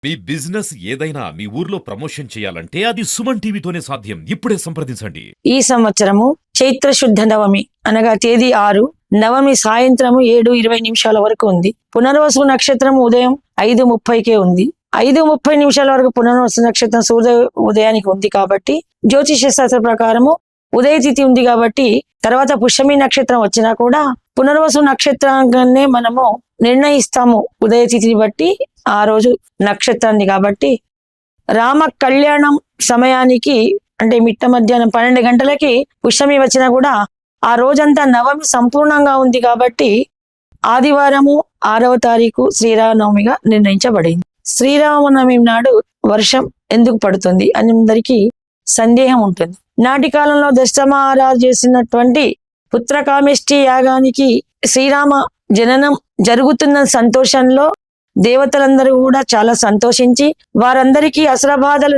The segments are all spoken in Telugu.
మీ బిజినెస్ ఏదైనా మీ ఊర్లో ప్రమోషన్ చేయాలంటే అది సుమన్ టీవీతోనే సాధ్యం. ఇప్పుడే సంప్రదించండి. ఈ సంవత్సరము చైత్ర శుద్ధ నవమి అనగా తేదీ 6, నవమి సాయంత్రము 7:20 వరకు ఉంది. పునర్వసు నక్షత్రం ఉదయం 5:30కే ఉంది. 5:30 వరకు పునర్వసు నక్షత్రం సూర్య ఉదయానికి ఉంది కాబట్టి జ్యోతిష శాస్త్ర ప్రకారము ఉదయ తిథి ఉంది కాబట్టి తర్వాత పుష్యమి నక్షత్రం వచ్చినా కూడా పునర్వసు నక్షత్రాన్ని మనము నిర్ణయిస్తాము ఉదయ తిథిని బట్టి ఆ రోజు నక్షత్రాన్ని. కాబట్టి రామ కళ్యాణం సమయానికి అంటే మిట్ట మధ్యాహ్నం 12 గంటలకి పుష్యమి వచ్చినా కూడా ఆ రోజంతా నవమి సంపూర్ణంగా ఉంది కాబట్టి ఆదివారము 6వ తారీఖు శ్రీరామనవమిగా నిర్ణయించబడింది. శ్రీరామనవమి నాడు వర్షం ఎందుకు పడుతుంది అని అందరికీ సందేహం ఉంటుంది. నాటి కాలంలో దశమహారాజు చేసినటువంటి పుత్రకామేష్టి యాగానికి శ్రీరామ జననం జరుగుతున్న సంతోషంలో దేవతలందరూ కూడా చాలా సంతోషించి వారందరికీ అసుర బాధలు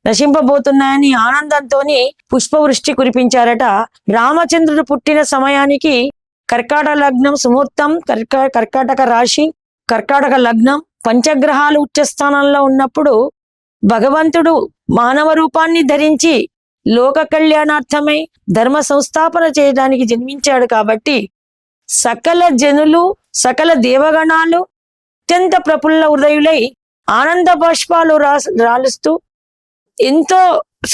నశింపబోతున్నాయని ఆనందంతో పుష్పవృష్టి కురిపించారట. రామచంద్రుడు పుట్టిన సమయానికి కర్కాటక లగ్నం సుముహూర్తం, కర్కాటక రాశి, కర్కాటక లగ్నం, పంచగ్రహాలు ఉచ్చస్థానంలో ఉన్నప్పుడు భగవంతుడు మానవ రూపాన్ని ధరించి లోక కళ్యాణార్థమై ధర్మ సంస్థాపన చేయడానికి జన్మించాడు. కాబట్టి సకల జనులు సకల దేవగణాలు అత్యంత ప్రఫుల్ల హృదయులై ఆనంద బాష్పాలు రాలుస్తూ ఎంతో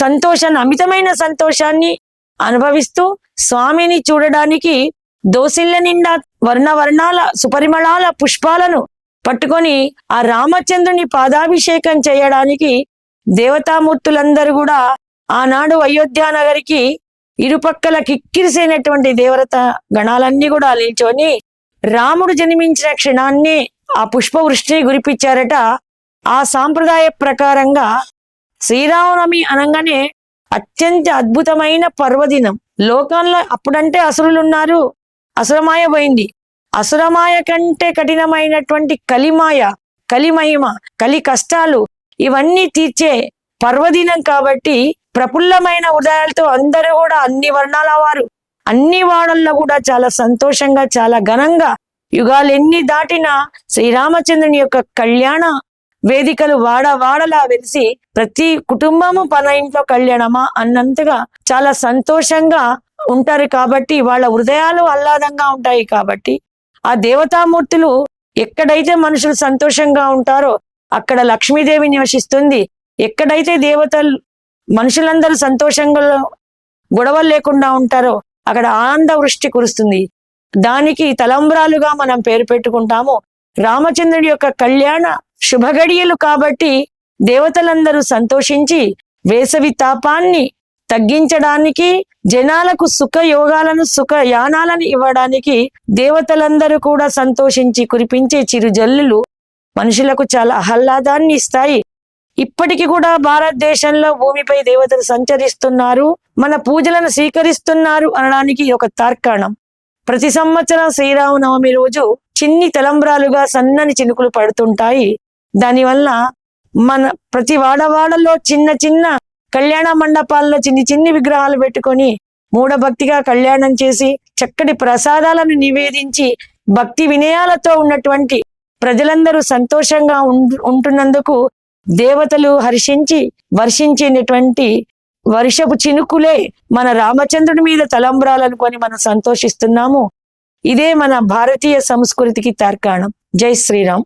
సంతోషాన్ని అమితమైన సంతోషాన్ని అనుభవిస్తూ స్వామిని చూడడానికి దోసిళ్ళ నిండా వర్ణాల సుపరిమళాల పుష్పాలను పట్టుకొని ఆ రామచంద్రుని పాదాభిషేకం చేయడానికి దేవతామూర్తులందరూ కూడా ఆనాడు అయోధ్య నగరికి ఇరుపక్కల కిక్కిరిసైనటువంటి దేవత గణాలన్నీ కూడా నిల్చొని రాముడు జన్మించిన క్షణాన్ని ఆ పుష్పవృష్టిని కురిపించారట. ఆ సాంప్రదాయ ప్రకారంగా శ్రీరామనవమి అనగానే అత్యంత అద్భుతమైన పర్వదినం. లోకంలో అప్పుడంటే అసురులు ఉన్నారు, అసురమాయ పోయింది. అసురమాయ కంటే కఠినమైనటువంటి కలిమాయ, కలిమహిమ, కలి కష్టాలు ఇవన్నీ తీర్చే పర్వదినం కాబట్టి ప్రఫుల్లమైన ఉదయాలతో అందరూ కూడా అన్ని వర్ణాల వారు అన్ని వాడల్లో కూడా చాలా సంతోషంగా చాలా ఘనంగా యుగాలు ఎన్ని దాటినా శ్రీరామచంద్రుని యొక్క కళ్యాణ వేదికలు వాడలా వెలిసి ప్రతి కుటుంబము పన ఇంట్లో కళ్యాణమా అన్నంతగా చాలా సంతోషంగా ఉంటారు. కాబట్టి వాళ్ళ హృదయాలు ఆహ్లాదంగా ఉంటాయి. కాబట్టి ఆ దేవతామూర్తులు ఎక్కడైతే మనుషులు సంతోషంగా ఉంటారో అక్కడ లక్ష్మీదేవి నివసిస్తుంది. ఎక్కడైతే దేవతలు మనుషులందరూ సంతోషంగా గొడవలు లేకుండా ఉంటారో అక్కడ ఆనంద వృష్టి కురుస్తుంది. దానికి తలంబ్రాలుగా మనం పేరు పెట్టుకుంటాము. రామచంద్రుడి యొక్క కళ్యాణ శుభగడియలు కాబట్టి దేవతలందరూ సంతోషించి వేసవి తాపాన్ని తగ్గించడానికి జనాలకు సుఖ యానాలను ఇవ్వడానికి దేవతలందరూ కూడా సంతోషించి కురిపించే చిరుజల్లులు మనుషులకు చాలా ఆహ్లాదాన్ని ఇస్తాయి. ఇప్పటికీ కూడా భారతదేశంలో భూమిపై దేవతలు సంచరిస్తున్నారు, మన పూజలను స్వీకరిస్తున్నారు అనడానికి ఒక తార్కాణం. ప్రతి సంవత్సరం శ్రీరామనవమి రోజు చిన్ని తలంబ్రాలుగా సన్నని చినుకులు పడుతుంటాయి. దానివల్ల మన ప్రతి వాడవాడలో చిన్న చిన్న కళ్యాణ మండపాల్లో చిన్ని విగ్రహాలు పెట్టుకొని మూఢభక్తిగా కళ్యాణం చేసి చక్కటి ప్రసాదాలను నివేదించి భక్తి వినయాలతో ఉన్నటువంటి ప్రజలందరూ సంతోషంగా ఉంటున్నందుకు దేవతలు హర్షించి వర్షించేటువంటి వర్షపు చినుకులే మన రామచంద్రుడి మీద తలంబ్రాలనుకొని మనం సంతోషిస్తున్నాము. ఇదే మన భారతీయ సంస్కృతికి తార్కాణం. జై శ్రీరామ్.